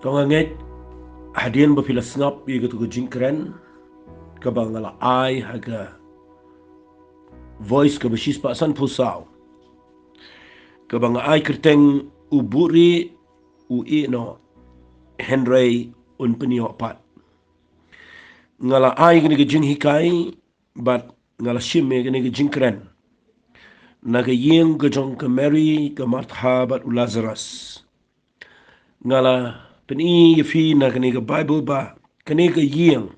Tonganget hadian bapila snap iga tu jingkren kabangala ai haga voice ka bashis pa san pusaw kabanga ai kerteng uburi no Henry un penio pat ngala ai gani jing hikai but ngala shimme gani jingkren naga yeng ga jong ka Mary ka Martha bat Lazarus ngala peni fi na kani ka Bible ba kani ka yeng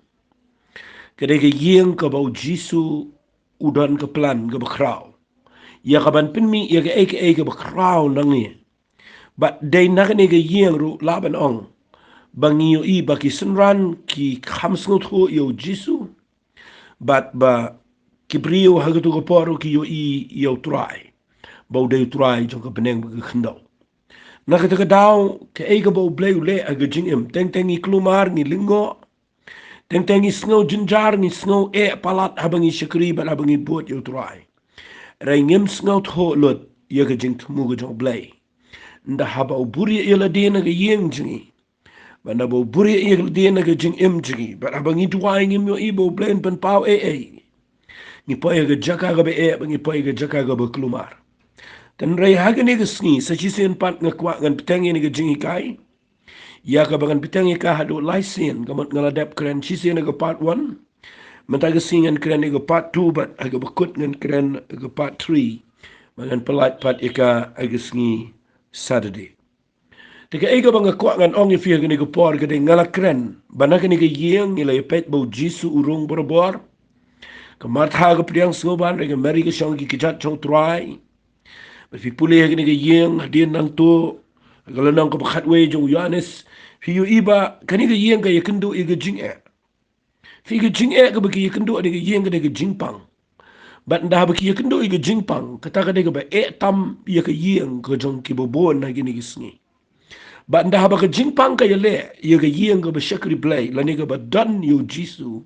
ka bau Jisu udan ka plan ka bakraw ya ka ban penmi ya ka eke bakraw nangi but day na kani ka yeng ru laban ong bangiyo i baki senran ki khamsngot ho yo Jisu but ba kibrio hagatu ko poro ki yo i yo try bau day try jong ka beneng ba khandau nakataka daw ke ega bau bleu le aga jingem teng i klumar ni lingo teng i snow jinjar ni snow palat habangi shakri ban habangi bot yo try rengem snow tho lot yaga jing tmu ga jong blay nda haba uburi ila dena ga yeng jingi banda bau buri ila dena ga jing jingi ban habangi tuai ngem yo ibo blain ban pau ni pa yaga jaka ga be bangi pa yaga jaka ga ba klumar kan ray haga ni gasni sa chisen pat ngakwa ngan petang ni gajing kai ya ka bangan petang ka hadu laisen kamot ngaladap kren chisen ga part 1 mata gasingan kren ga part 2 but aga bakut ngan kren ga part 3 bangan pelat pat ika agasni Saturday tika ega banga kwa ngan ong ifi ga ni ga por ga ngala kren banaka ni ga yeng ila pet bo Jisu urung borobor ka Martha ga priang soban ga Mary ga shong ki kijat chong try fi pulih ni ga yeng hadin nang to galanang ko bakhatwe jo Yohanes fi yu iba kani ga yeng ga yakendu iga jing fi ga jing ga baki yakendu ga yeng ga jing pang bat nda baki yakendu iga jing pang kata ga ba tam ya ka yeng ga jong ki bobon na gini gisni bat nda ba ka jing pang ka yale ya ga yeng ga ba shakri play la ni ga ba dan yu Jisu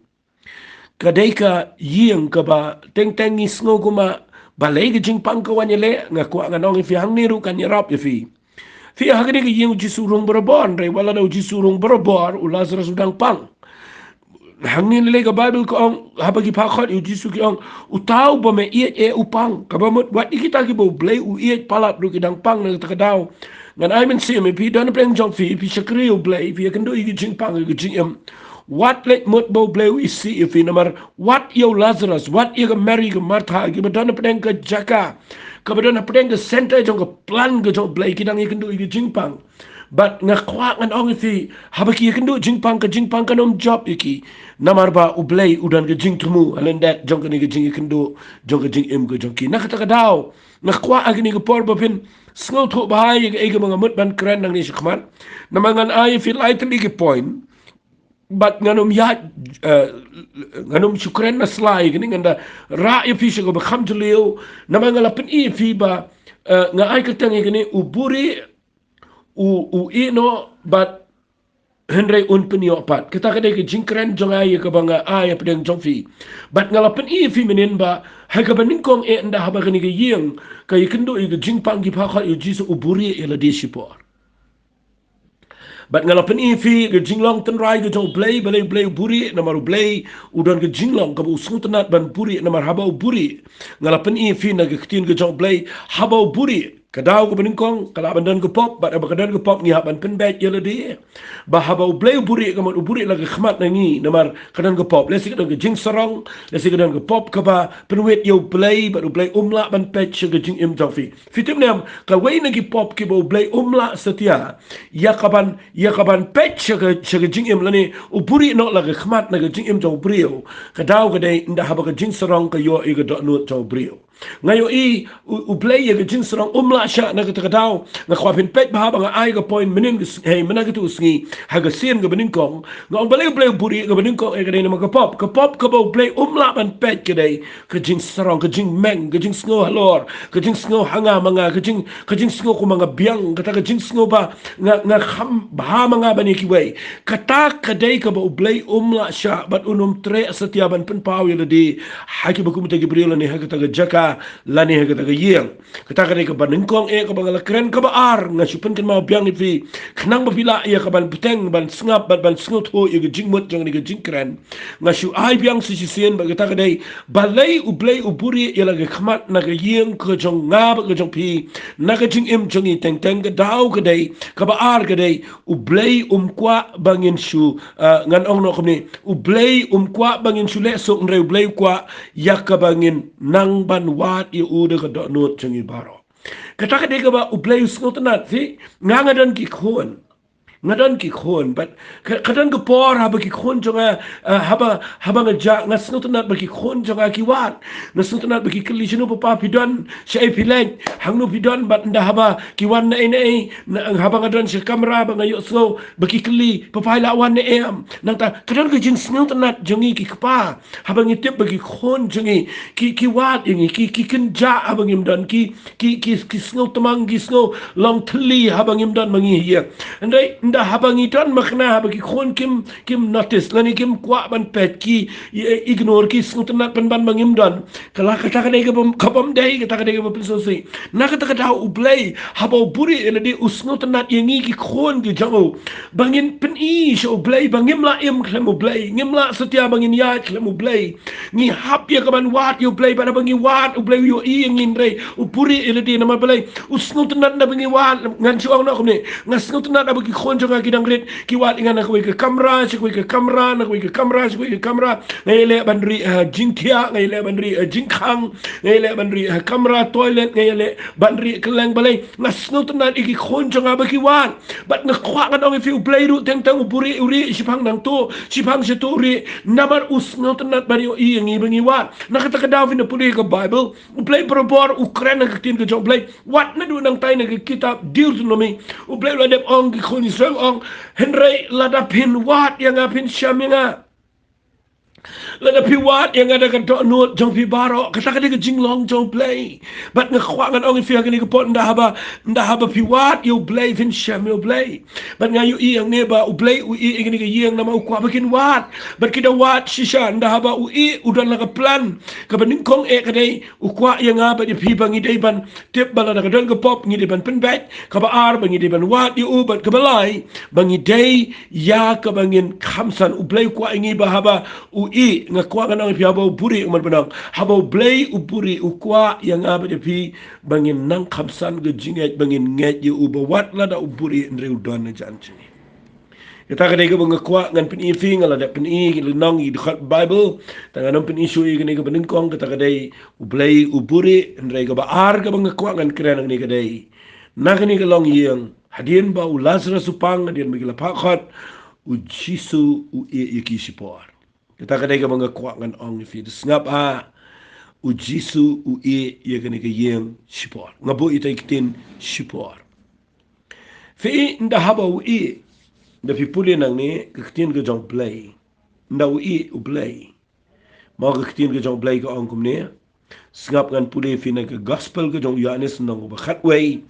kadai ka yeng ka ba teng ni sngo kuma balai ke jing pang kawan yele ngakwa nganong fi hang niru kan yarap ya fi hagani ke yeng Jisu rong berabon re wala no Jisu rong berabon u Lazarus udang pang hang ni le ka Bible ko ong habagi pakhat yu Jisu ki ong utau ba me upang ka ba mot wat ikita ki bo blay u palat ru ki dang pang na ta daw ngan ai men sim pi don preng jong fi shakri u blay fi kan do i jing pang i jing em what let mot bo bleu isi if in amar what yo Lazarus what yo Mary ga Martha gi badana pedeng ka jaka ka badana pedeng ka center jong ka plan ga jong blay kidang ikan do i jingpang but nga kwa ngan ong ifi habaki ikan do jingpang ka nom job iki namar ba u blay udan ga jing tumu alen that jong ka ni ga jing ikan do jong ka jing em ga jong ki nakata ka daw nga kwa agni ga por ba pin sngo tho bahai ga ega mga mutban kran nang ni shikman namangan ay fi lightly ki point but nganom nganom shukran na slai gini nganda ra fi go bakham julio namangala pen fi ba nga ai katang gini uburi u ino but Henry un penio pat kita kada ke jingkran jong ai ka banga ai pedeng jong fi but ngala pen fi menen ba ha ka banin kong nda ha ba gani ge yeng ka ikendo i ge jingpang gi pha kha yu Jisu uburi ela de shipor but ngalapan ifi ke jinglong tenrai ke jong play buri namaru play udan ke jinglong ke usutanat ban buri namar habau buri ngalapan ifi na ke ketin ke jong play habau buri kadau ke beningkong kala bandan ke pop bat abakadan ke pop ni haban pen bet yela de ba habau play buri ke mat buri lagi khmat nangi namar kadan ke pop lesi kadan ke jing sarong lesi kadan ke pop ke ba penwet yo play bat play umla ban pet ke jing im jofi fitim nam ka wei na ki pop ke bo play umla setia ya kaban pet ke jing im lani uburi no lagi khmat na ke jing im jo brio kadau ke dai nda haba ke jing sarong ke yo i ke dot no jo brio ngayo i u play ye ke jing sarong umla sha na ke kadau na khwapin pet ba haba nga ai ke point menin hey menaga tu sngi haga sien ke beningkong ngong play buri ke beningkong e ke dai na ke pop ke bo play umla ban pet ke dai ke jing sarong ke jing meng ke jing sngo halor ke jing sngo hanga manga ke jing sngo ku manga biang kata ke jing sngo ba nga kham ba manga bani ki wei kata ke dai ke bo play umla sha bat unum tre setia ban pen pau ye de haki ba ku mita gibril ni haka ta jaka ka lani ha kata yeng kata ka ban kong ka bangala kren ka baar nga supen kan mau biang fi khnang ba pila ya ka ban puteng ban sngap ban sngut ho ya jingmut jang ni jingkren nga su ai biang si sien ba kata ka dei balai ublei uburi ya la khmat na ka yeng ka jong nga ba ka jong pi na ka jing im jong i teng teng ka dau ka dei ka baar ka dei ublei kwa bangin su ngan ong no kni ublei kwa bangin su le so ngreu ublei kwa yak ka bangin nang ban wat i ude ka do not jong i baro kata ka dei ka ba ublei sngut na fi nga dan ki khon ngadan ki khon but kadan ko por haba ki khon jonga haba ngaja ngasnutanat ba ki khon jonga ki wat ngasnutanat ba ki klisino papa pidon shay pileng hangno pidon but nda haba ki wan na nei haba ngadan sa kamera ba ngayo so ba ki kli papa lawan ne em nang ta kadan ko jin snutanat jongi ki kpa haba ngitip ba ki khon jongi ki wat ingi ki kenja haba ngimdan ki snut tamang ki snut long tli haba ngimdan mangi hiya andai nda habang iton makna habang ki khon kim notice lani kim kwa ban pet ki ignore ki snutnat ban mangim don kala kata ka kabam dai kata ka ba pilsosi na kata ka ublay habaw buri eladi usnutnat yangi ki khon ki jango bangin pen i so ublay bangim la im klem ublay ngimla setia bangin ya klem ublay ni hap ya kaban wat you ublay pada bangi wat ublay yo i ngin re uburi eladi nama balay usnutnat na bangi wat ngan suang na kumni ngasnutnat abagi khon jonga ki dangret ki wat ingan aku ke kamera si ke kamera nak ke kamera si ke kamera ngele bandri jingkia ngele bandri jingkhang ngele bandri kamera toilet ngele bandri keleng balai ngasno tenan iki khonjong abaki wan bat ngkhwa kan ong fi play ru teng teng uburi uri sipang nang to sipang se to uri namar usno tenan bari i ngi bangi wan nakata ka daw na puli ka bible play probor ukraine ka tin ka jong play wat na du nang tay na kitab deuteronomy play la dem ong ki khon Israel ong Henry ladapin wat yang apin syamina ladapi wat yang ada kan nut jong pi baro kata ka diga jinglong jong play but ngakwangan ong fi hagani ka pot nda haba pi wat you play fin syam you play but ngayu i yang neba u play u i ngini ka yang nama u kwa bakin wat but kita wat shisha nda haba u i udan la ka plan ka baning kong ka dai u kwa yang apa di pi bangi dai ban tip bala ka don ka pop ngi di ban pen bet ka ba ar bangi di ban wat di u but ka balai bangi dai ya ka bangin khamsan u play kwa ngi ba haba u i ngakwa kan ang piabaw buri uman panang habaw blay uburi ukwa yang apa depi bangin nang khamsan ge jinget bangin nget ye ubawat lada uburi ndre udon na janchini kita kadai ke ngakwa ngan pin ifi ngala da pin i nang i dekat bible tangan pin isu i gani ke beningkong kita kadai ublay uburi ndre ke baar ke ngakwa ngan kren ni kadai nagani ke long yang hadien ba u lazarus upang hadien bagi lapakhat u jisu u e yekisipor kita kadai ka mga kwa ngan ong fi ngap u jisu u e ye gani ka yeng sipor ngabo itay kitin sipor fi nda haba u e nda fi puli nang ni kitin ka jong play nda u e u play ma ka kitin ka jong play ka ong kumni ngap ngan puli fi na ka gospel ka jong Yohanes nang ba khatway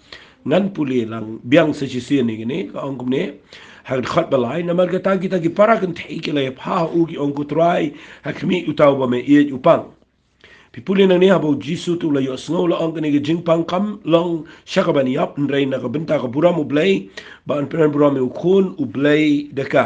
ngan puli lang biang sa sisiyan ni gani ka ong kumni hag khat balai namar ka tagi tagi para kan take la pa u ki on ko try hakmi utaw ba me e upang pipuli nang ni habo jisu tu la yo snow la on kan ge jingpang kam long shakabani up ndrai na ka benta ka buram ublay ba an pen buram ukun ublay deka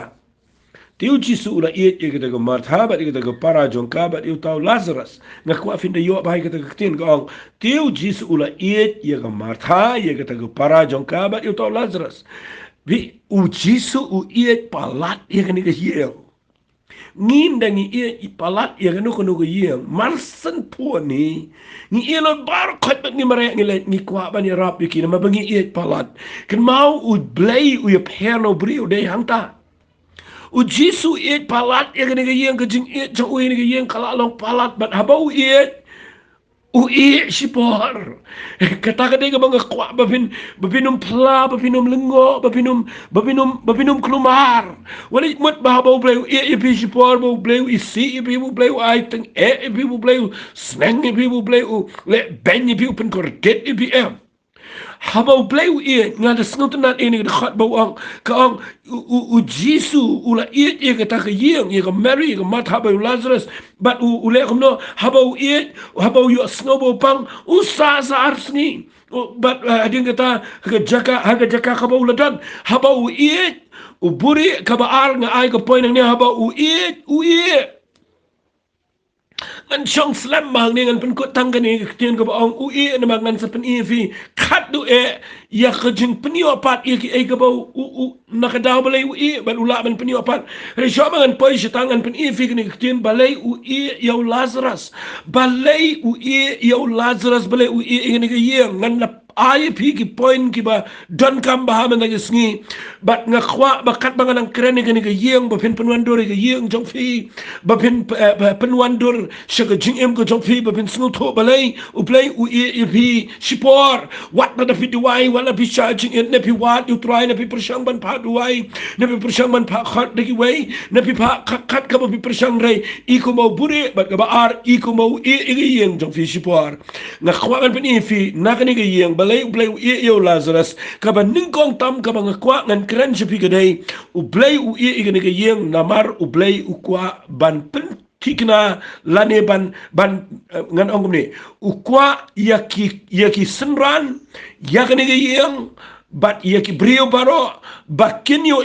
tiu jisu la e ke ta ka martha ba ke ta ka para jong ka ba utaw lazarus na kwa fin de yo ba ke ta ka tin ka on tiu jisu la e ye ka martha ye ke ta ka para jong ka ba utaw lazarus vi u jisu u iet palat ia kan ke hiel ngin dangi iet palat ia kan ko ko hiel marsen po ni ni elon bar khat ni mare ni le ni kwa ban ni rap ki na mabangi iet palat kan mau u blay u ye perno brio de hangta u jisu iet palat ia kan ke hiel ke jing iet jo u ni ke hiel kala long palat bat habau iet u i sipor kata kadai ka mga kwa babinum pla babinum lengo babinum klumar wali mat bahabaw blay i pi sipor bo blay i si i pi bo blay ai teng i pi bo blay sneng i pi bo blay le ben i pi pen kordet i pi em habau play ngada snutunan ini de khat bau ka u Jisu ula kata ka yeng ka Mary ka mat habau Lazarus but u le no habau habau yo snobo pang usa sa arsni but ading kata haga jaka ka bau ladan habau u buri ka baar nga ay ka point ni habau u ngan chong slam mang ni ngan pen ko tang ni tien ko ong u na mang ngan sa pen fi khat du ya ka jing pen yo pat ki ka ba u na ka daw balay u ban ula ban pen yo pat re sho mang poi sitang ngan pen fi ni tien balay u yo Lazarus balay u yo Lazarus balay u ni ka yeng ngan na ay pi ki point ki ba don kam ba man ngi sngi bat nga khwa ba kat ba nang kren ni ga yeng ba pin penwan dor ga yeng jong fi ba pin penwan dor shaga jing em go jong fi ba pin snu tho balai u play u pi shipor wat na da fi duai wala pi charging it ne pi wat u try na pi persang ban pa duai ne pi persang ban pa khat de ki wei ne pi pa khat ka ba pi persang rei I ko mo bure ba ga ba ar I ko mo yeng jong fi shipor nga khwa ban pin fi na ka ni ga yeng balay u play u Lazarus ka ba ningkong tam ka ba ngakwa ngan kren siya pigaday u play u ni ga yeng namar u play u kwa ban pen tikna lane ban ngan ongom ni u kwa yaki senran yak ni ga yeng bat yaki brio baro bakin yo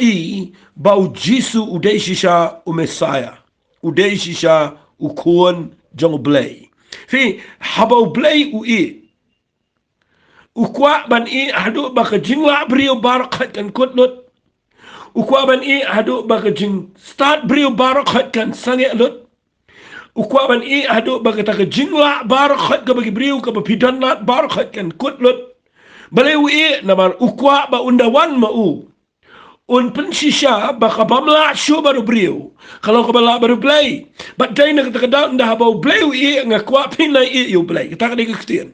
ba u Jisu u day shisha u Messiah u day shisha u kuon jong play fi haba u play u ukwa ban hadu baka jingla brio barakat kan kutlut ukwa ban hadu baka jing start brio barakat kan sange lut ukwa ban hadu baka taka jingla barakat ka bagi brio ka pidan lat barakat kan kutlut balai naman ukwa ba undawan mau un pensisya baka bamla syo baru brio kalau ka bala baru play but day na kata kada nda ba play nga kwa pinay you play kata ka dikitian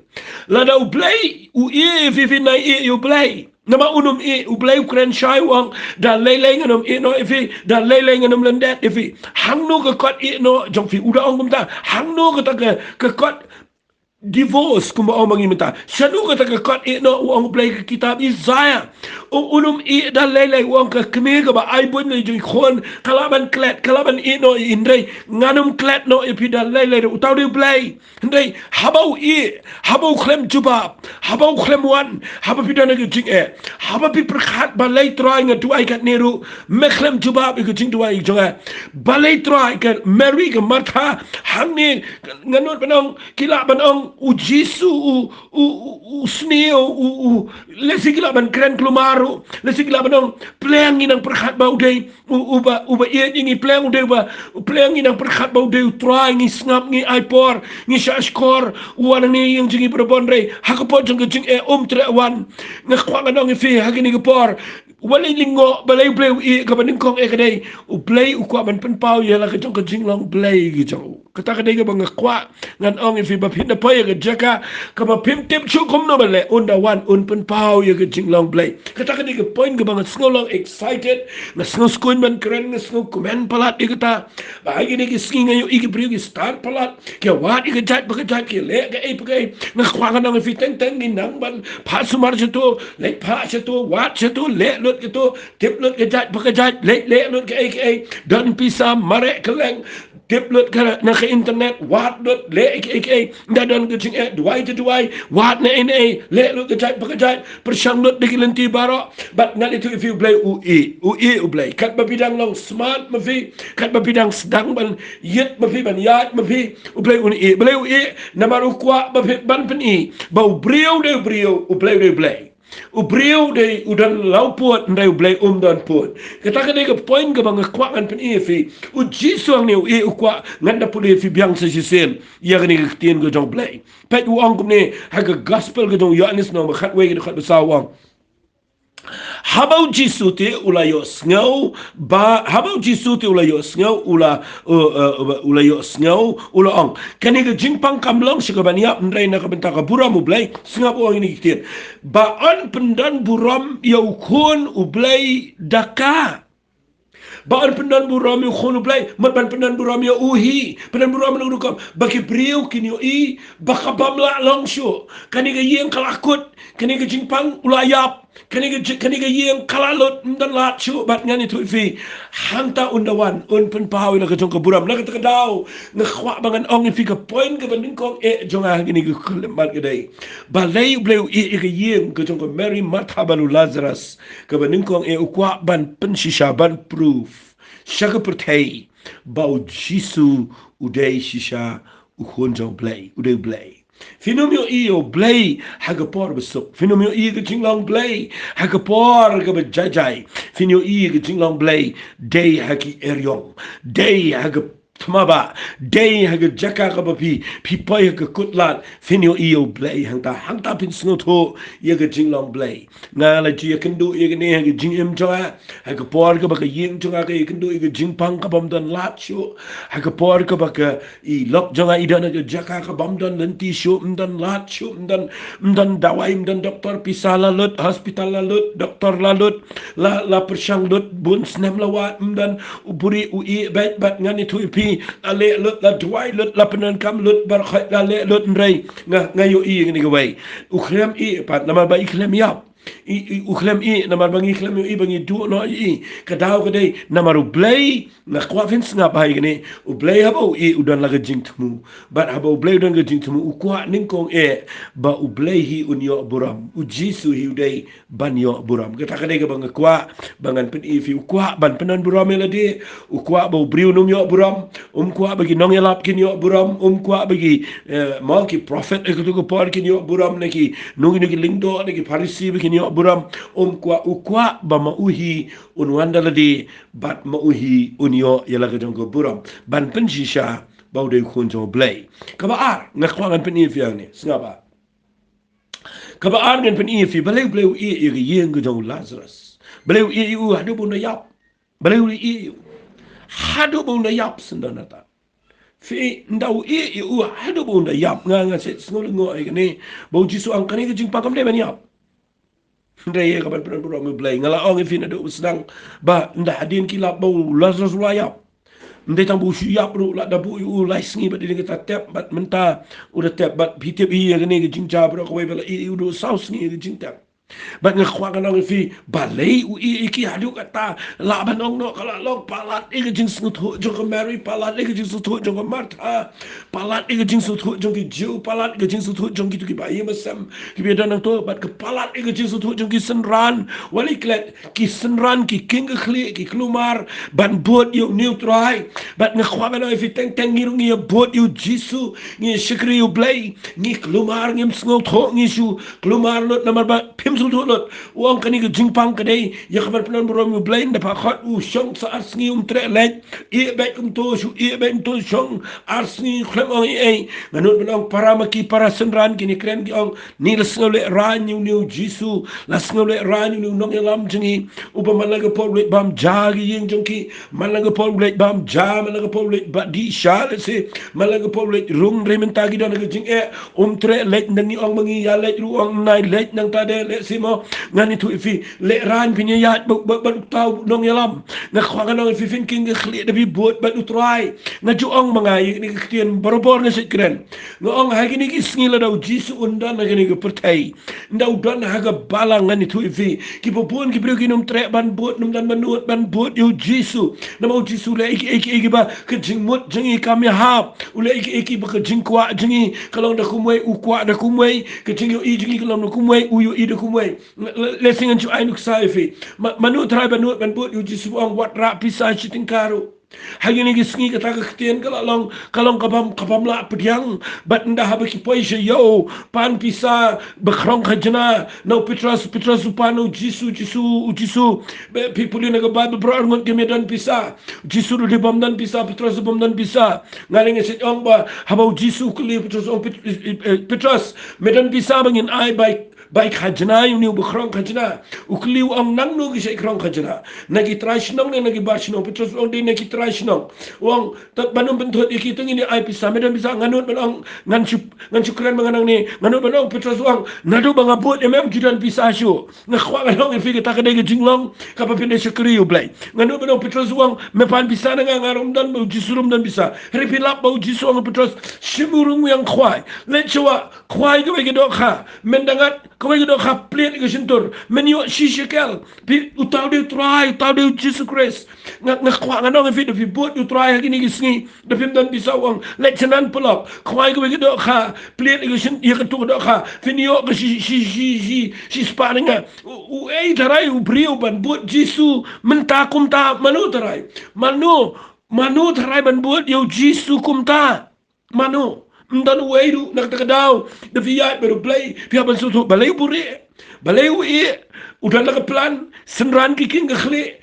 lada u play u fi na you play nama unum u play kren shy wang da lele nganum no ifi da lele nganum landet ifi hangno ka kot no jong fi uda ong kumta hangno ka kot divorce kumba o mangimita sianu ka taga kot no uang play ka kitab Isaiah unum da lele uang ka kemi ka ba ay bun ni jui khon kalaban klet kalaban no indre nganum klet no ipida lele utaw di play indre habau klem jubab habau klem wan habau pidana ka jing habau pi perkhat balai try nga tuai kat neru meklem jubab ka jing tuai jonga balai try ka Mary ka Martha hangni nganut panong kila panong u Jisu u sneo lesigila ban kren klumaru lesigila ban plang inang perkhat bau dei uba ingi plang dei ba plang inang perkhat bau dei try ngi snap ngi ipor ngi shashkor wan ni yang jingi berbon rei hakapon jeng jing tre wan ngakwa nang fi hakini gepor walay lingo balay play kabaning kong kadai u play u kwa ban penpau ya la ka jong ka jing long play gi jong kata kadai ka bang kwa ngan ong fi ba pin na pa ya ka jaka ka ba pim tip chu kom no bale unda wan un penpau ya ka jing long play kata kadai ka point ka bang ngolong excited na sngo skun ban kren na sngo komen palat kata ba gi ni ki sking ayo igi brio ki start palat ke wat ki jat ba jat ki le ka ei pa na kwa ka nang fi teng teng ni nang ban pa sumar chato le pa chato wat chato le gitu tip lut kejat bekejat lek lut ke ai dan pisah marek keleng tip lut ke na ke internet wat lut lek ai dan kecing duai tu duai wat na ini lek lut kejat bekejat persang lut di lenti barok but not itu if you play u play kat bidang long smart mafi kat bidang sedang ban yet mafi ban yat mafi u play u nama ukwa ban pen bau brio u play u brio de udan laupot ndai blai dan pot kata ka ka point ka bang kwa kan pen fi u Jisu ang ni u kwa nganda puli fi biang sa sisen ya ni ka tien go jong blai pet u ang ne ha ka gospel go jong Yohanes no ma khat we ka khat basawang habau Jisu te ulayos ngau ba habau Jisu te ulayos ngau ulayos ngau ulaong kani ka jingpang kamlong sikabaniap ndrai na kabenta ka buram ublay singap uang ini kitin ba an pendan buram yau kun ublay daka Baan penan buram yo khonu blai, mat ban penan buram yo uhi, penan buram nang rukam, bagi priu kini yo i, bakabam la langsyo, kani ga yeng kalakut, kani ga jingpang ulayap, kani ga yeng kalalot dan lachu bat ngani tu fi, hanta undawan, pen pau la ka jong ka buram, la ka takadaw, ngkhwa bangan ong fi ka point ka banding kong jonga gini ka kulemat kadai. Balay bleu ga yeng ka jong ka Mary Martha balu Lazarus, ka banding kong ukwa ban pensisha ban proof. Shaka pertei bau jisu udai shisha ukhonjong blay udai blay. Finomio iyo blay hagapor besuk. Finomio iyo ke jinglang blay hagapor ke bejajai. Finomio iyo ke jinglang blay day hagi eryong. Day hagap Tumaba, day haga jaka kabapi, pipoy haga kutlat, finyo iyo blay, hangta pin snoto, yaga jinglong blay. Nga la ji yakandu yaga ne haga jing im joa, haga por ka baka ying joa ka yakandu yaga jing pang kabam don lat syo, haga por ka baka I lok joa idan haga jaka kabam don lenti syo, mdan lat syo, mdan dawai, mdan doktor pisah lalut, hospital lalut, doktor lalut, la persyang lut, bun snem lawat, mdan uburi ui bat ngani tu ipi, la le lut la dwai lut la penan kam lut bar khat la le lut nrei ngayo I ngani gawai ukhlem I pat nama ba ikhlem yap ukhlem I nama bangi ikhlem I bangi du no I kadau kadai nama ru blay na kwa fins nga bai gani u blay habo I udan la jing tmu bat habo blay udan ga jing tmu u kwa ningkong ba u blay hi unyo buram u jisu hi udai ban yo buram kata kadai ga bang kwa bangan pen I fi u kwa ban penan buram meladi u kwa ba briu num yo buram kwa bagi nong yalap kin yo buram kwa bagi mal ki prophet ek tu ko par kin yo buram neki nugi lingdo neki parisi kin yo buram kwa ukwa ba mauhi unwanda ladi bat mauhi unyo yalaga jong ko buram ban pensisha bau de khunjo blay kaba ar ngakwangan pen if yang ni singaba kaba ar ngan pen if balay blay I yeng jong Lazarus balay u hadu bun yap balay I hadu bun yap sendanata fi ndau u hadu bun yap nga set ngol ngo ai ni bau jisu ang kani jing pakam de ban yap ndai ka ban pran pran blay ngala ong fi na do sedang ba nda hadin kilap bau Lazarus yap ndai tang bu yap ru la da bu u lai sngi ba de ta tap bat menta u da tap bat pitip I ni jing ja bro ko bela u do saus ni jing tap bat ngakwa kan ang fi balay u iki hadu kata laban ong no kala log palat ig jing snut jong Mary palat ig jing snut jong Martha palat ig jing snut jong ki Jew palat ig jing snut jong ki tu ki bayi masam ki be dan to bat ke palat ig jing snut jong ki senran wali klet ki senran ki king khli ki klumar ban bot yu neutral bat ngakwa kan ang fi teng ngirung ye bot yu jisu ngi shikri yu blay ngi klumar ngim snut ngi shu klumar lot namar ba pim sulot uang kani ke jingpang kadai ya khabar penan buram yu blain dapat khat u shong sa arsngi tre lek I bet to shu I bet to shong arsngi khlem ong ai manut benong para maki para senran kini kren ki ong ni lesngole ran yu jisu lesngole ran yu nong lam jingi upa malaga pol bam jagi yeng jongki malaga pol bam ja malaga pol ba di shal se malaga pol rung rementagi don ke jing tre lek nang ong mangi ya lek ru ong nai lek nang tade lek simo ngani tu ifi le ran pinya yat ba tau nong yalam na khwangan nong ifi fin king khli da bi bot ba utrai na juong mangai ni kitian barobor na sikren ngong ha gini ki sngi la dau jisu undan na gini ke pertai ndau dan ha ga balang ngani tu ifi ki popon ki bro ki nom tre ban bot nom dan manut ban bot yu jisu na mau jisu le iki ba ke jingmut jingi kami hap ule iki ba ke jingkwa jingi kalau da kumwe ukwa da kumwe ke jingi I jingi kalau da kumwe uyu I da kumwe lesing anju ainuk saifi manu trai banut ban bot yu jisu ong wat ra pisah chiting karo hagi ni gisngi kata ketian kalong kabam la pediang bat nda habe ki poise yo pan pisah bekrong khajna no Petrus upanu jisu people in the Bible bro ngot ke medan pisah jisu di bom dan pisah Petrus bom dan pisah ngaling set ong ba habau jisu kli Petrus medan pisah bangin ai by baik khajna yu ni bukrong khajna ukliu ang nang no gisay krong khajna nagi trash nong nagi bash nong Petrus ong di nagi trash nong wang tat banum bentot ikitung ini ai pisa medan bisa nganut benong ngan syukran menganang ni nganut benong Petrus wang nadu bang abut emem judan pisa syu ngakwa nong ifi kita kedai jinglong kapapin de syukri yu blai nganut benong Petrus wang mepan bisa nang ngarum dan bau jisurum dan bisa repilap bau jisuang Petrus simurung yang khwai let chawa khwai ke bagi dok kha mendangat ke bagi dok kha plet ke sentur menyo shishikel pi utau de try utau de Jesus Christ ngakwa nganong ifi de bot you try gini gisni de pim dan bisa wang let chanan pelop khwai ke bagi dok kha plet ke sen ya ketu dok kha finio ke si sparinga u ei tarai u brio ban bot Jesus mentakum ta manu tarai manu tarai ban bot yo Jesus kum ta manu mdan weidu nak takadaw de fiat baru play pihak bansutu balai buri balai udah nak plan senran kiking kekhle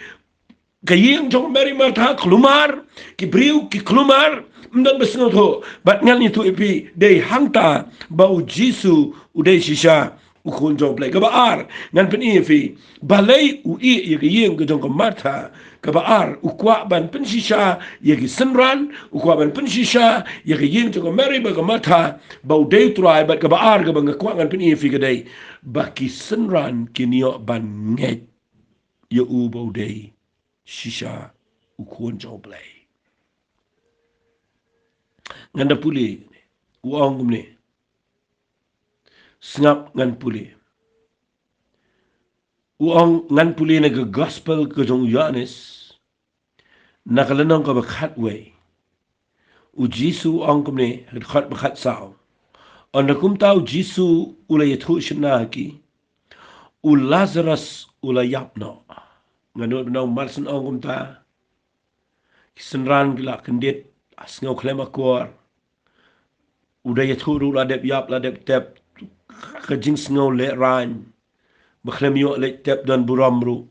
gayeng jong Mary Martha kelumar ki briu ki kelumar mdan besngoto bat ngan itu ipi dei hangta bau jisu udai shisha ukun jong play kabar ngan pen ifi balai ye gayeng jong Martha kabar ukwa ban pensisha yagi senran ukwa ban pensisha yagi yin to Mary ba Martha bau dei try bat kabar ga bang kwa ngan pen ifi gadai baki senran kinio ban nget ye u bau dei shisha ukun jong play nganda puli uang gumne snap ngan puli uang ngan puli na gospel ke jong Yohanes nakalanong ka bakhat way u Jisu ang kumne khat bakhat sao on kum tau Jisu ulay thu shna ki u Lazarus ulay yapno ngano no marsan ang kumta kisenran gila kendit asngaw klema kwar uday thu ru ladep yap ladep tep kajing sngaw le ran bakhlem yo le tep dan buramru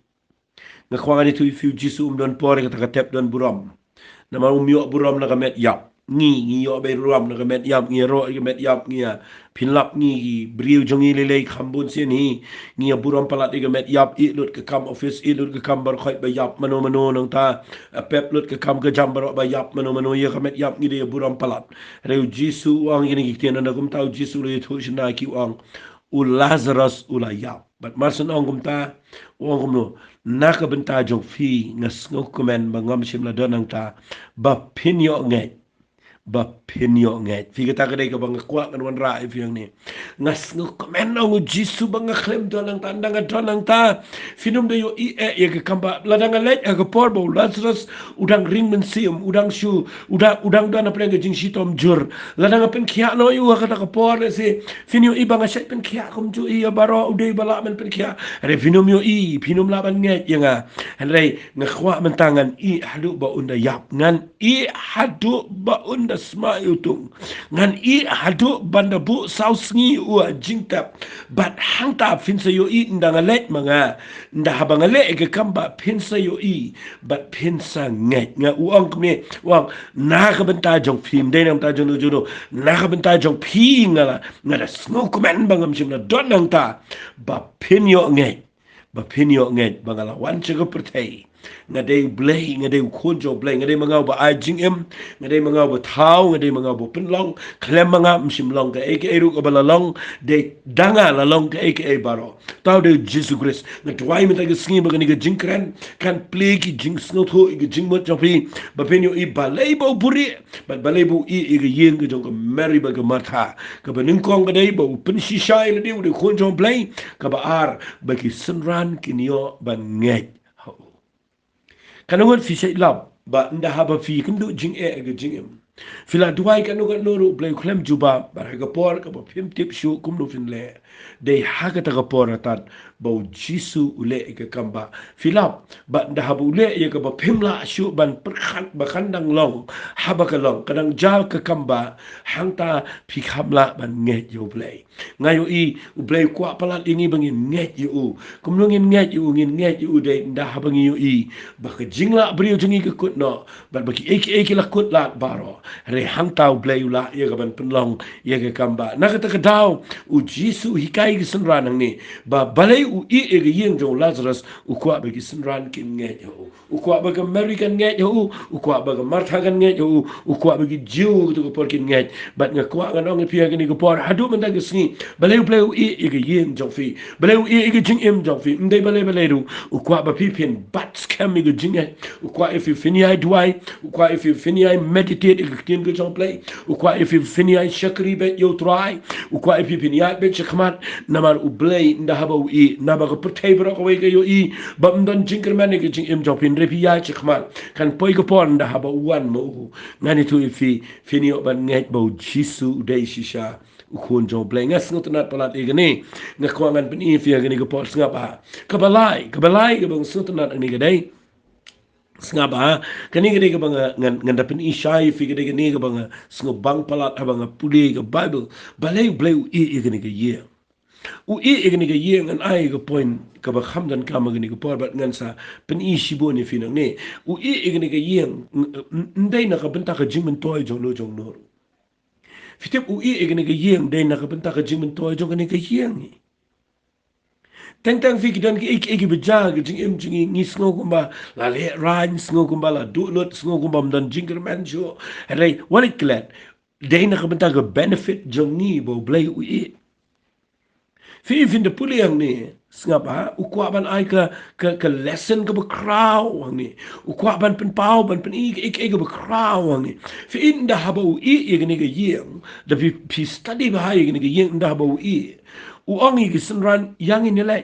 ngakwangan itu ifiu Jisu don pore kata tep dan buram nama yo buram na kamet yap ngi yo be buram na kamet yap ngi ro kamet yap ngi pinlap ngi briu jongi lele khambun sini ngi buram palat kamet yap ilut ke kam office ilut ke kam bar khoi ba yap mano nang ta pep lut ke kam ke jam bar ba yap mano ye kamet yap ngi de buram palat reu Jisu ang ini kitian na kum tau Jisu le thu shna ki ang u Lazarus ula yap but marsan ang kumta uang kumno naka benta jong fi ngas ngokumen bangam simla donang ta ba pinyo fi kata kadai ka bang kwa kan wan ra fi yang ni ngas ngokumen ang Jisu bang klem donang ta ndang donang ta finum de yo ye ke kamba ladang let ke porbo Lazarus udang ring men sium udang shu udang dana pleng jing sitom jur ladang pen khia no yu kata ka por se finyo ibang shat pen khia kum ju i baro udai bala men pen khia re finum yo finum laban nget yanga hanrei ngakwa mentangan hadu ba unda yap ngan hadu ba unda sma yutung ngan hadu banda bu sausngi ua jingtap bat hangta finsa yo ndanga let manga nda habanga le ke kamba pinsa yo bat pinsa nget nga uang kme uang na ka benta jong phim de nam ta jong judo na ka benta jong phi ngala ngada sngo komen bangam simna donang ta ba pinyo nget bangala wan chega pertai ngadai blay ngadai khonjo blay ngadai mangau ba ajing ngadai mangau ba thau ngadai mangau ba penlong klem manga msim long ka eke eru ka balalong de danga la long ka eke baro tau de Jesus Christ ngatwai meta ga sngim ba ni ga jingkran kan play ki jing snot ho ga jing mot jopi ba penyo balai ba buri ba balai bu ga yen ga jong ka Mary ba ga Martha ka ba ning kong ga dai ba pen shishai le de khonjo blay ka ba ar ba ki senran kinyo ban nget kanungot fi shay lab ba nda haba fi kundu jing ga jing fila duai kanugot noru blay klem juba ba ga por ka ba phim tip shu kum no fin le dei haga ta ga por tat ba Jisu ule ga kamba filap ba nda haba ule ye ga ba phim la shu ban perkhan ba khandang long haba ka long kadang jal ka kamba hangta phi khamla ban nget yo blay ngayo blay kwa palat ini bangin nget yo kum no ngin nget yo dei nda haba ngi yo ba ka jingla brio jungi ka kut no ba ki eki la kut la baro re hang tau blay ula ye gaban penlong ye ke kamba na kata kadau u jisu hikai gi senran ni ba balai u e ge yeng jong Lazarus u kwa ba gi senran kin nge jo u kwa ba ga American nge jo u kwa ba ga Martha gan nge jo u kwa ba gi jiu tu ko por kin nge bat nga kwa ga nong pia gi ni ko por hadu man da gi sni balai blay u e ge yeng jong fi balai u e ge jing em jong fi ndai balai ru u kwa ba pi pin bat scam mi ge jing u kwa if you fini ai duai u kwa if you fini ai meditate ge kin ge jong play u kwa if you fini ai shakri bet yo try u kwa if you fini ai bet chakmat namar u blay nda haba u e na ba ko pertai bro ko we ge yo i ba mdan jingker man ge jing em jong pin re pi ai chakmat kan poi ko pon nda haba wan mo ngani tu if fini o ban ngai bo jisu dei shisha ukun jong play ngas ngot nat palat e gani ngakwangan pen i fia gani ko pot ngapa kabalai ke bang sut nat ni gadai ngapa kani gani ke bang nganda pen i shai fi gani ke bang sngo bang palat abang puli ke bible balai blai i gani ke ye u e gani ke ye ngan ai ke point ka ba kham dan ka ma gani ke por bat ngan sa pen i shibo ni fi nang ne u e gani ke ye ndai na ka benta ka jing men toy jong lo jong no Fitip ui egani ke yeng dai nak benta ke jing mentoi jong ni ke yeng ni. Tang fi kidan ki ek beja ke jing em jing ni sngo kumba la le ran sngo kumba la du lot sngo kumba mdan jinger man jo. Rei walit klet dai nak benta ke benefit jong ni bo blai ui. Fi fin de puli yang ni ngapa ukwa ban ai ke lesson ke bekrau wang ni ukwa ban pen pau ban pen ik ke bekrau wang ni fi inda haba u i ni ke yeng da fi study bahai ni ke yeng inda haba u i u ongi ke senran yang ni lai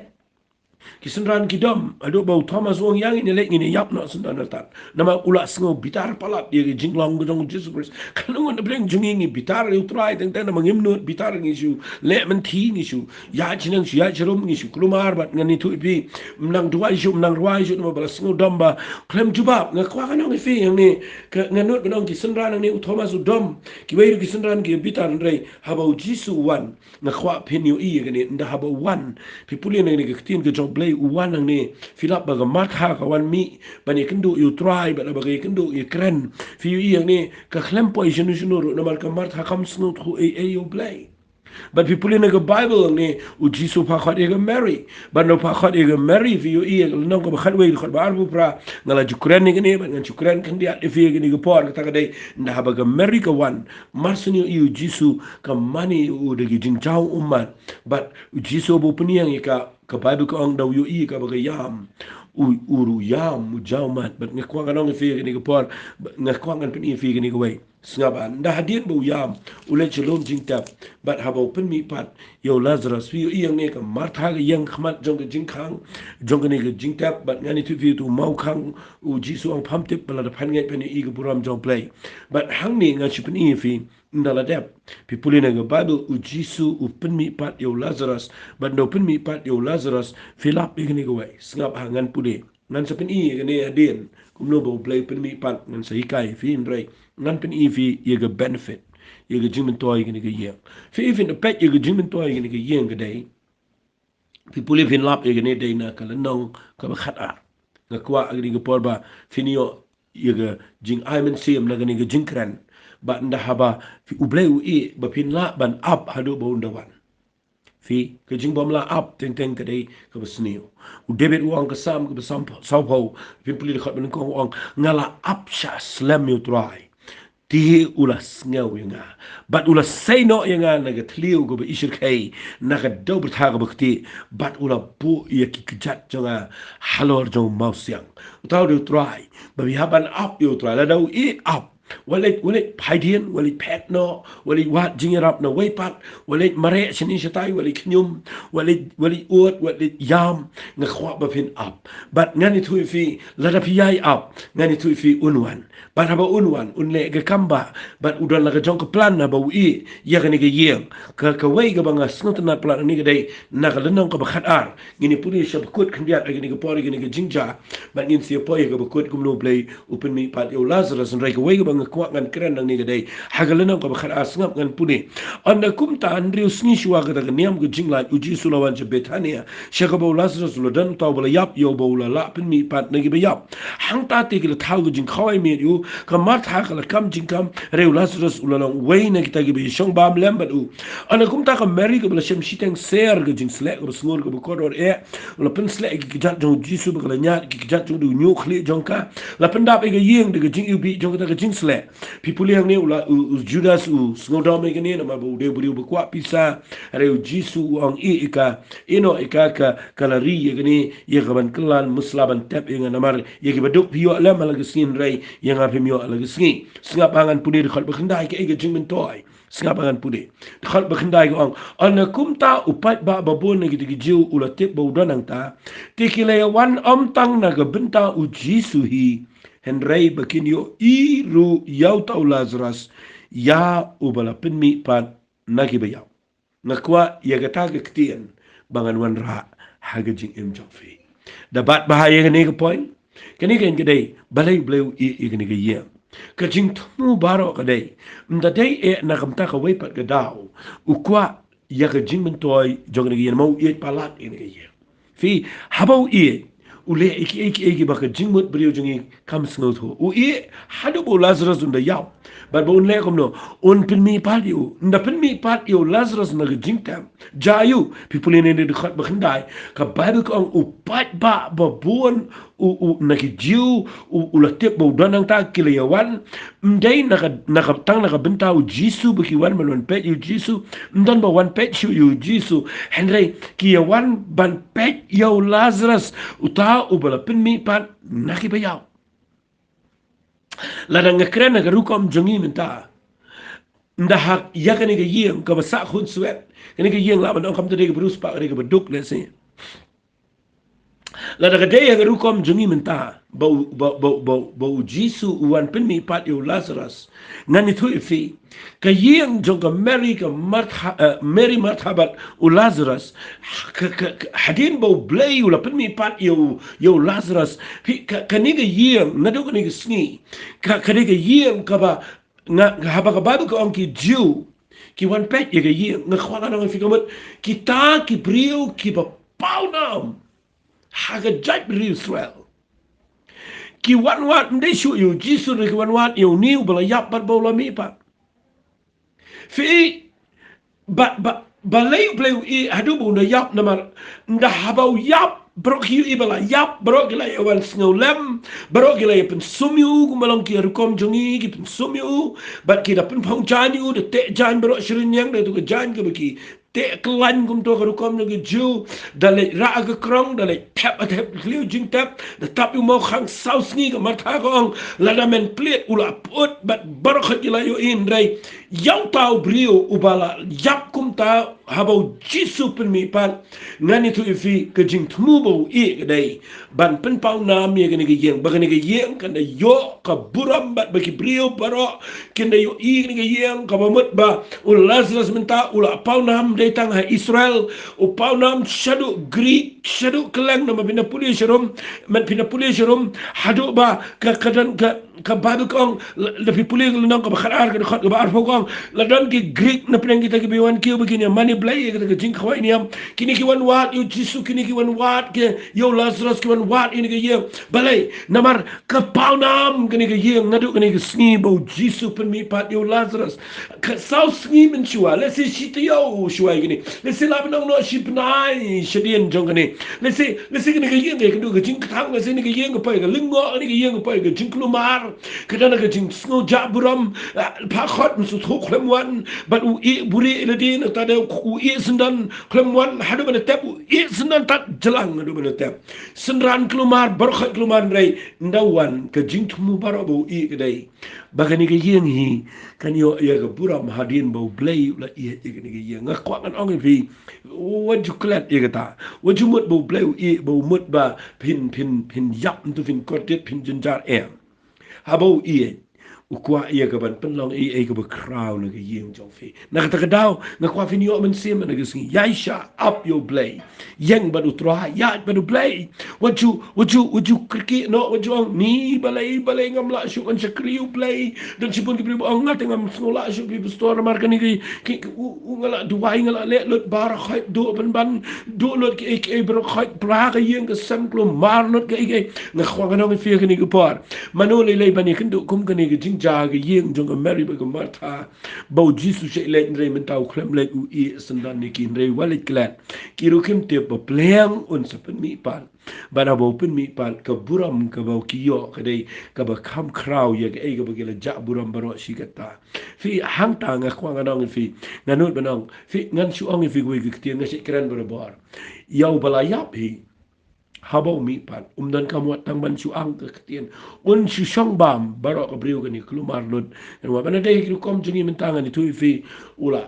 kisenran kidam ado bau Thomas wong yang ini lek ini yap nak sendan tat nama ulas ngo bitar palat dia jinglang gedong Jesus Christ kalau ngon bleng jungi bitar you try teng teng nama ngimnut bitar ngisu lek menti ngisu ya jinang ya jerum ngisu kelumar bat ngani tu bi menang dua isu menang dua isu nama balas ngo domba klem jubab ngakwa kan ngi fi yang ni nganut benong kisenran ni Thomas udom ki wei kisenran ki bitar rei habau Jesus wan ngakwa pen you i ngani nda habau wan pipuli ni kitin ke job blay uwan ang ni filap baga martha kawan mi bani kendo you try bala baga kendo you kren fi you yang ni ka khlempo jenu jenu na marka martha kam snut khu e you blay but people in the bible ni u jisu pa khat e mary but no pa khat e mary fi you e no ko khat we khat ba arbu pra ngala jukren ni ni ngan jukren kan dia e fi ni ko por ka dai nda baga mary ka wan marsun you jisu ka mani u de jing chau ummat but jisu bu puniang ka bible ko ang daw yu i ka baga yam uru yam jaumat but ngakwa kanong fi ni ko por ngakwa kan pin fi ni ko wei ngaba nda hadien bu yam ule chelom jing tap but haba open mi pat yo Lazarus fi i yang ne ka martha ga yang khmat jong ga jing khang jong ne ga jing tap but ngani tu fi tu mau khang u jisu ang pham tip bala da phan ngai pen i ga buram jong play but hang ni nga chipin i fi ndala dep people in the bible u jisu open mi pat yo Lazarus but no open mi pat yo Lazarus fill up igni go way ngap hangan puli ngan sapin i ga ne adin kumno bo play pen mi pat ngan sa hikai fi ndrai ngan pen i fi ye ga benefit ye ga jimin toy igni ga ye fi even the pet ye ga jimin toy igni ga ye ga dai people live in lap ye ga ne dai na kala nong ka ba khat a ga kwa igni ga porba finio ye ga jing aimen sim na ga ne ga jingkran ba nda haba fi ublay u e ba pin la ban up hado bo ndawan fi ke jing bom la up teng teng ka dei ka basnio u debit wang ka sam ka basam saupo pin puli khat ban ko wang ngala up sha slam you try ti ulas ngau yanga but ulas say no yanga naga tliu go ba ishir kai naga dober thaga bakti but ula bu ya ki kjat jonga halor jong mausyang utaw you try ba we have an up you try la do e up walit paidian walit pet no walit wat jingerap no weipat walit mare sini satai walit knyum walit ut walit yam ngakhwa ba pin up but ngani tu fi lada piyai up ngani tu fi unwan but haba unwan unle ga kamba but udan laga jong ka plan na ba wi ya ga ni ga yeng ka wei ga banga snut na plan ni ga dai na ga lenong ka ba khatar ngini puri shab kut khndiat ga ni ga pori ga ni ga jingja but ngin si poi ga ba kut kumno play open mi pat yo Lazarus and rega wei ga banga ngakwa ngan keren nang ni gadai hagalan ko bakhar asngap ngan pune anna kum ta andriu sngi shwa ga daga niam go jinglan uji sulawan je betania shakabo lazarus lodan taw bala yap yo bola la pin mi pat nagi be yap hang ta te gila taw go jing khawai me yu ka mat ha kala kam jing kam reu lazarus ulalong wei nagi tagi be shong bam lembat u anna kum ta ka meri go bala shem shiteng ser go jing slek go sngur go kodor e la pin slek ki jat jong jisu bala nyat ki jat jong du nyu khli jongka la pin dap e ga yeng de jing u bi jong ta ga jing slek pipuli yang ni ula judas u sngodom me gani na mabu de buri bu kwa pisa reu jisu ang i ka ino ka kalari ye gani ye gaban klan muslaban tap yang namar ye ga baduk pio la malaga sin rei yang apim yo alaga singi singa pangan pudi khol bakhandai ke ga jing men toy singa pangan pudi khol bakhandai go ang ana kumta upat ba babon ngi gi jiu ula tip bo danang ta tikile wan tang na ga benta u jisu hi henrei bakin yo iru yau tau lazarus ya ubala pinmi pat nagi bayaw ngakwa yagata gaktian bangan wan ra hagajing imjongfi dapat bahaya ngani ke point kani kan kedai balai bleu i ngani ke yem kajing tumu baro kedai ndadai e nakamta ka wepat gadau ukwa yagajing mentoy jongani ke yem mau i palat ngani ke yem fi habau i ule iki baka jingmut beriu jungi kam sngot ho u e hadu bo lazarus unda yaw bar bo le komno on pinmi palio nda pinmi palio lazarus na jingtam jayu people in the khat bakhandai ka bible ko upat ba bon u na ki jiu u la tip bo danang ta kilayawan ndai na tang na benta u jisu baki wan malon pet u jisu ndan ba wan pet u jisu henry ki wan ban pet yo lazarus uta ubala pinmi pat naki bayaw ladang ngakren na rukom jongi menta ndahak yakani ga yeng ka basa khun swet kani ga yeng la ban kam tade ga brus pa ga baduk le se ladang ga de ga rukom jongi menta bau jisu wan pinmi pat yo lazarus ngani thu ifi ka yeng jonga mary ka mary marhabat u lazarus hadin bau blay ula pinmi pat yo lazarus kani ga yeng nadu kani ga sni kani ga yeng ka ba nga haba ka babu ka onki jiu ki wan pet ye ga yeng nga khwana nga fikamat kita ki brio ki ba paunam haga jat brio swell ki wan ndai shu yo jisu ki wan yo niu bala yap bat bola mi pa fi ba lei play i hadu bu na yap namar nda habau yap brok yu ibala yap brok la yawan snolem brok la pen sumyu gumalong ki rukom jongi ki pen sumyu bat ki da pen phong jan yu de te jan brok shirin yang de tu jan ke baki te klan gum to rukom no ki ju dale ra ga krong dale tap liu jing tap da tap yu mo khang saus ni ga martha gong la da men plate ula put bat brok la yu in rai yau tau brio ubala yap kum ta habau jisu pen mi pat ngani tu ifi ke jing tmubo i gadai ban pen pau nam ye gani ge yeng bagani ge yeng kan yo ka buram bat bagi brio baro kende yo i gani ge yeng ka bamut ba ul lazarus minta ula pau nam de tang ha israel u pau nam shadu greek shadu kelang nama bina puli sharum man bina puli sharum hadu ba ka kadan ka babu kong lebih puli nang ka bakharar ka khat ka bar fogong ladan ki greek na pinang kita ki biwan ki begini mani blay ka jing khawai niam kini ki wan wat yo jisu kini ki wan wat ke yo lazarus ki wan wat ini ke ye balai namar ka paunam kini ke ye ngadu kini ke sni bo jisu pen mi pat yo lazarus ka sau sni men shua let's say shit yo shua gini let's say lab no ship nai shadien jong gini let's say kini ke ye ke du ke jing thang let's say ni ke ye ke pai ke lingo ni ke ye ke pai ke jing klumar ke dana ke jing sno jaburam pa khot su thuk lem wan but u i buri le din ta de u i sendan klem wan hadu ben tap u i sendan tat jelang hadu ben tap senran klumar barkhat klumar rei ndawan ke jing thumu barabu i ke dai bagani ke yeng hi kan yo ya ke buram hadin bo blay la i ke ni ke yeng ngakwa kan ong fi waju klat ye ta waju mut bo blay i bo mut ba pin yap tu fin kortet pin jinjar em habo i ukwa ia ka ban pen long e ka ba crown na yeng jong fi na ka daw na kwa fi yo man sim na gising yaisha up your play yang ba utra ya ba play what you kriki no what you ni balai ngam la shu an shakriu play dan sipun ki bu ang ngat ngam snola shu bi store mar kan ki ngala duai ngala le lot bar khait do ban do lot ki e bro khait pra ka yeng ka sam klo mar lot ka e na kwa ka no fi ka ni ko par manole le ban ni kan do kum ka ni ja ga yeng jong Mary ba ga Martha bau jisu she le ndre men tau klem le u e sandan ni ki ndre walit klan ki ru kim te pa pleng un sa pen mi pan bana bau pen mi pan ka buram ka bau ki yo ka dei ka ba kam kraw ye ga e ga ba ge la ja buram baro shi ka ta fi hang ta nga kwa nga nong fi nga nut banong fi ngan shu ong fi gwe ki ti nga she kran bar bar yau bala yap hi habau mi pan dan kamu tang ban su ang ke ketien un su shong bam barok abriu gani kelumar lut dan wa bana dai ki kom jengi mentangan itu fi ula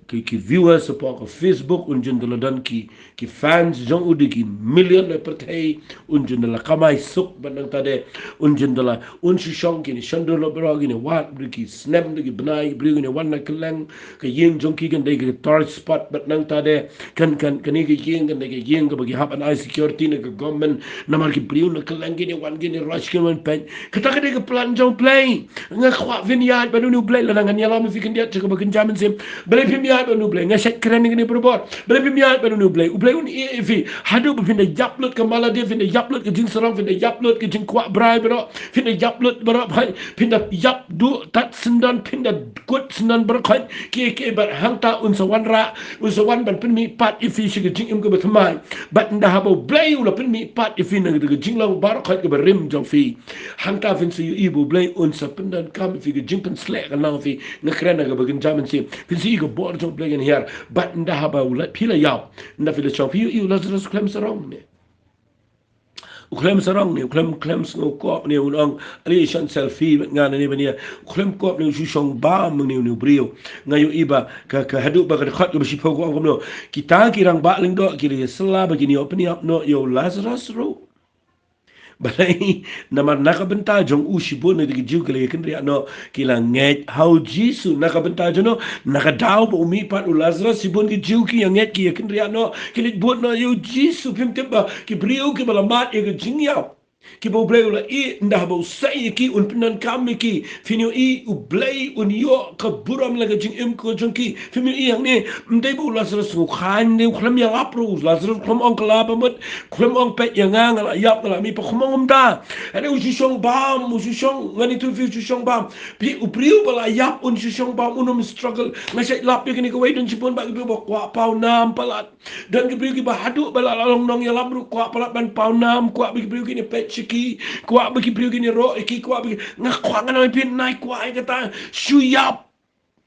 ki viewers support ke Facebook un jendela dan ki fans jong udi ki million le pertai un jendela kamai suk banang tade un jendela un su shong ki ni shandolo bro ki ni wat ki snap ki benai briu ni wan na keleng ke yeng jong ki gan dai ki torch spot banang tade kan ni ki yeng kan dai ki yeng ke bagi hap an security na government namar ki priu na kalang gini wan gini rush ki man pen kata ka de plan jong play nga khwa vineyard ba nu play la nga nyala mi fikin dia chaka bakin jamin sim bele pim ya ba nu play nga sek kren ngini probor bele pim ya ba nu play u play un ev hadu bu finde yaplut ka mala de finde yaplut ki jing sarang finde yaplut ki jing kwa brai bro finde yaplut bro bhai finde yap du tat sendan finde kut sendan berkhat ki bar hangta un sawan ra un sawan ban pen mi pat ifi shi ki jing im ko batmai bat nda habo play u la pen mi pat if in the jinglang bar khat ke rim jong fi hangta fin su ibu blay un sa pendan kam fi ge jingpen slek lang fi ngakren ga bagin jaman si fin si go bor jong blay in here but nda haba ula pila yaw nda fi le chong fi you lazarus klem sarong ne uklem sarong ne uklem ngo ko ne unong ali shan selfie ngana ne bania uklem ko ne ju shong ba mung ne brio ngayo iba ka hadu ba ka khat go shi pho ko no kita kirang ba ling do ki le sala ba ni open up no yo lazarus ro balai namar nakabenta jong usibo na digi jugale kendri ano kila nget how jisu nakabenta jono nakadaw ba umipat u lazarus sibon ki juki yang nget ki kendri ano kilit bot no yo jisu pim temba ki brio ki balamat e jingya ki bo blay ula i ndah bo sai ki un pinan kam ki finio i u blay un yo ka buram la jing im ko jong ki finio i yang ne mdai bo lazarus ko khan ne khlam yang apro lazarus khlam ong kala ba mot khlam ong pet yang ang la yap la mi pa khmong da ane u shong bam u shong ngani tu fi shong bam pi u priu bala yap un shong bam unum struggle ngasai lap ni ko wai dan sipon ba ko kwa pau nam palat dan ki priu ki ba hadu bala long nong ya labru kwa palat ban pau nam kwa bi priu ki ni pet chiki kwa bagi priu gini ro iki kwa bagi ngakwa ngana pin nai kwa ai kata shuyap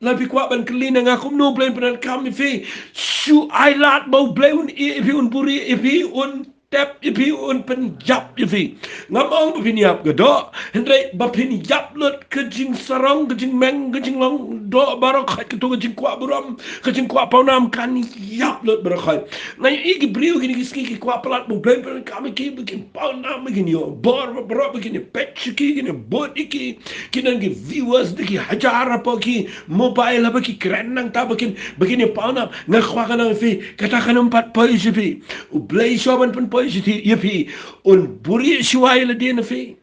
lapi kwa ban kelina ngakum no plan penan kami fi shu ai lat bau blaun ipi un puri ipi un tap ipi un pen jap ipi ngamong pin yap gado hendrai ba pin yap lot ke jing sarong ke jing meng ke jing long do barok khat ke to ke jing kwa buram ke jing kwa paunam kan yap lot barok ngai iki brio gini ski ki kwa plat bu plan penan kami ki bikin paunam begini yo bor bro begini pet ki gini bot iki kinan ki viewers diki hajar apa ki mobile apa ki keren nang ta begini paunam ngakwa kan fi kata kan 4 poin fi u blay shoban pun positif yapi un buri shuai la dia fi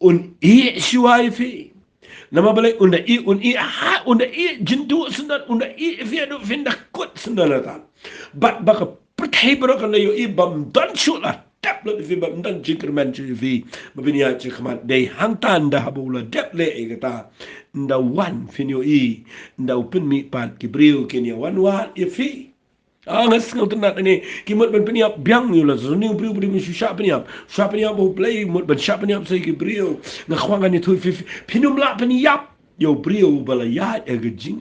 un i shuai fi nama balai unda i ha unda i jindu sendan unda i fi adu finda kut sendan ta bat baka pertai bro kan yo i bam dan shula tap la fi bam dan jinkerman fi babini ya chikmat dei hangtan da habula dep le kata nda wan finyo i nda open mi pat kibriu kenya wan fi ngas ngau tenat ni kimot ban peniap biang ni la zuni brio brio shap peniap bo play mot ban shap peniap sai ki brio ngakhwangan ni thu pinum la peniap yo brio bala ya e gijing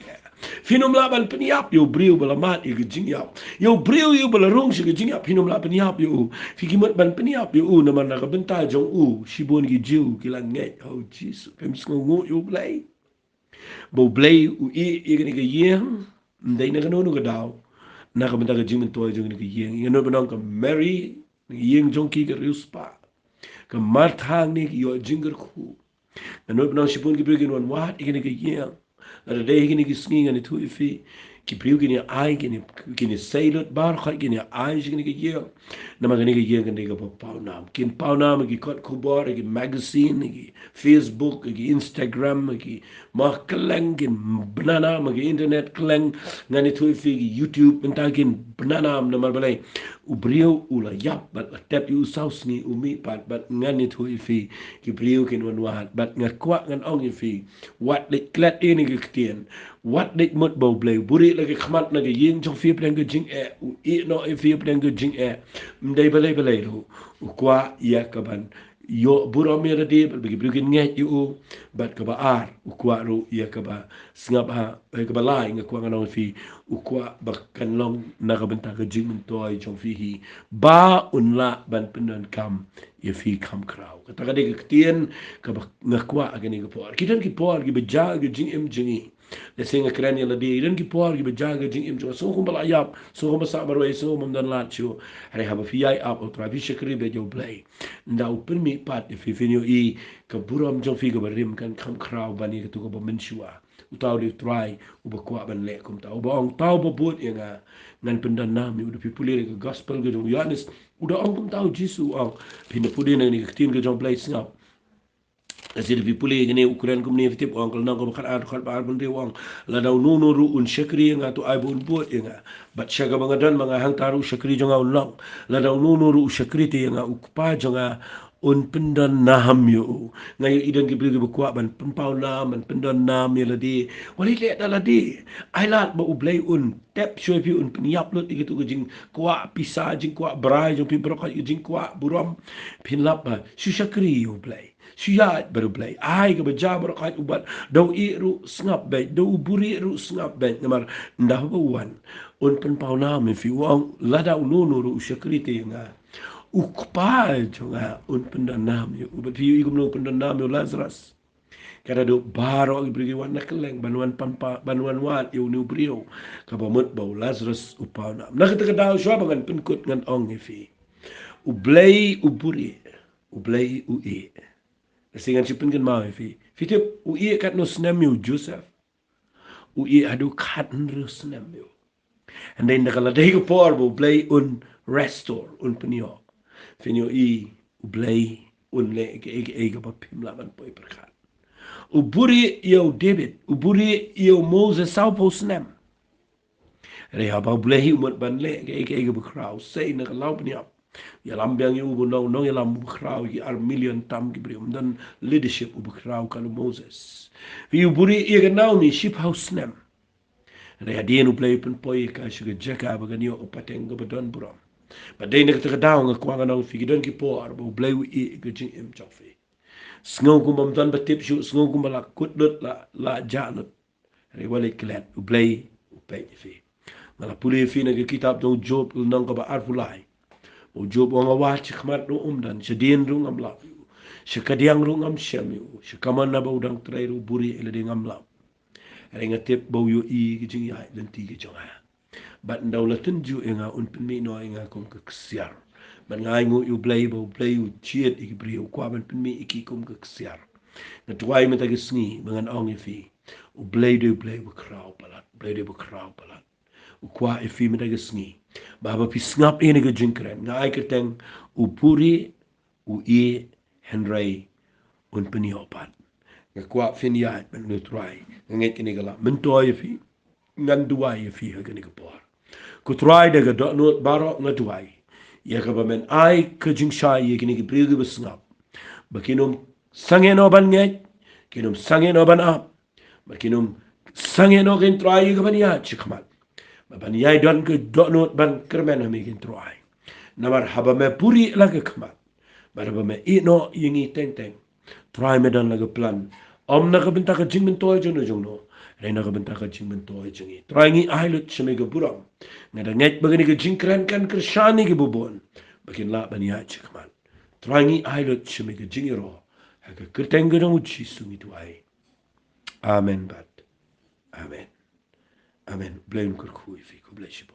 finum la ban peniap yo brio bala mat e gijing ya yo brio yo bala rong shi gijing ya pinum la peniap yo fi kimot ban peniap yo na man ka benta jong shibon gi jiu ki la ngai oh jesus pem ngo yo play bo play i ni ga yeng ndai na no ga daw na ka benda ka jing mentua jong ni yeng no benong ka Mary yeng jong ki ka riuspa ka Martha ni yo jinger khu Nanot na sipun ki brigin wan wat ikini ki yang. Lada day ikini ki sngi ngani tu ifi. Ki priu kini ai kini sailot bar khat kini ai kini ki yang. Nama kini ki yang kini ka pau nam. Kin pau nam ki kot kubar ki magazine ki Facebook ki Instagram ki mah keleng kin banana ki internet keleng ngani tu ifi ki YouTube entah kin banana nama balai ubriu ula yap bat tap yu saus ni umi pat bat ngani tu ifi ki priu kin wan wat bat ngakwa ngan ong ifi wat dik klat ini ki ketien wat dik mut bau blay buri lagi khmat lagi yin jong fi plang jing e u i no e fi plang jing e mdai balai lu kwa ya kaban yo buram ya di bagi brugin ngai yu bat ka ba ar kwa ru ya ka ba sngap ha ka ba lai ngakwa ngan fi ukwa bakkan long nakabenta ka jing mentoy jong fi hi ba unla ban penan kam ya fi kam kraw kata ka de ketien ka ngakwa agani ka por kitan ki por ki beja ka jing em jingi le singa kran ya ladi dan ki por ki beja ka jing em so ko bala yap so ko sa barwe so mum dan la chu hari haba fi ai up otra vi shakri be jo play nda upin mi pat fi finyo i ka buram jong fi ka barim kan kam kraw bani ka tu ka ba menshua utau di try uba kuat ban lek kum tau ba ong tau ba buat yang ngan pendan nam udah pipuli ke gospel ke jong Yohanes udah ong kum tau Jisu ong pina pudi nang ni tim ke jong play singap asid pipuli ni ukuran kum ni fitip ong kalau nang kum khat ar khat bar bun de ong la dau nu nu ru un shakri yang tu ai bun buat yang bat syaga bangadan mga hang taru shakri jong au long la dau nu nu ru shakri te yang ukpa jong un pendan naham yu ngai idan ki bri buku ban pempau nam ban pendan nam ya ladi wali le da ladi ai lat ba ublai un tap shoi pi un peniap lut gitu ke jing kwa pisa jing kwa brai jing pi brok jing kwa buram pin lap ba su shakri yu blai su ya baru blai ai ke beja brok ubat dau i ru snap ba dau buri ru snap ba namar ndah ba wan un pempau nam fi wang lada unu ru shakri te nga ukpa jonga un pendanam yo ubat yu igum no pendanam yo Lazarus kada do baro ibrigi wan nakeleng banwan pampa banwan wat yo nu brio ka bamut bau Lazarus upa nam nak kita daw swa bangan penkut ngan ong ifi ublay uburi ublay ui singan sipun kan mau ifi fitip ui kat no snam yo Joseph ui adu kat nru snam yo and then nakala day ko por bo play un restore un penio finyo i ublay un le ke ba pimla man poi perkhat uburi yo David uburi yo Moses sao po snem re ha ba ublay umot ban le ke ba crowd say na law pniap ya lambiang yu bu no ya lam crowd ki ar million tam ki bri dan leadership u crowd kan Moses vi uburi ye now ni ship house snem re adien ublay pen poi ka shuga jaka ba ganyo opateng ga badon buram but they nak taka daw nga kwa nga nang fi gidon ki po ar bo blay wi i ga jing im chok fi sngaw kum bam dan batip shu sngaw kum la kutlut la janut re wale klet u blay u pe fi mala puli fi na kitab do job nang ka ba ar fulai o job nga wa chi khmat do dan shadien ru ngam la shakadiang ru ngam shem yu shakaman na ba udang trai ru buri ele de ngam la re nga tip bo yu i ga jing ya den ti ga jong ha bat daulatin ju inga un pinmi no inga kum ka ksiar ban ngai ngu yu blay bo blay u chiet ik bri u kwa ban pinmi iki kum ka ksiar na tuai meta gisni bangan ong ifi u blay do blay bu kraw palat blay do bu kraw palat u kwa ifi meta gisni ba ba pi snap ene ga jinkren ngai keteng u puri u e henry un pinmi opat ga kwa fin ya ban no tuai ngai kini gala mentoi ifi ngan duai ifi ha gani ka por kutrai daga do no baro ngatuai ya ka bamen ai ka jing sha ye kini ki brigi besngap bakinum sange no ban nge kinum sange no ban ap bakinum sange no kin trai ka ban ya chikmat ban ya don ke do no ban kermen ha mi kin trai namar haba me puri la ka kmat bar ba me i no yingi teng teng trai me dan la ka plan om na ka binta ka jing men toy jono jono Rena ka benta ka jing men toy jingi try ngi ailut shme ga buram ngada nget bagani ka jing kran kan krishani ki bubon bakin la ban ya chikman try ngi ailut shme ga jingi ro ha ka kirteng ga no chi sumi tu ai amen bat amen amen blame kur khu fi ko bless you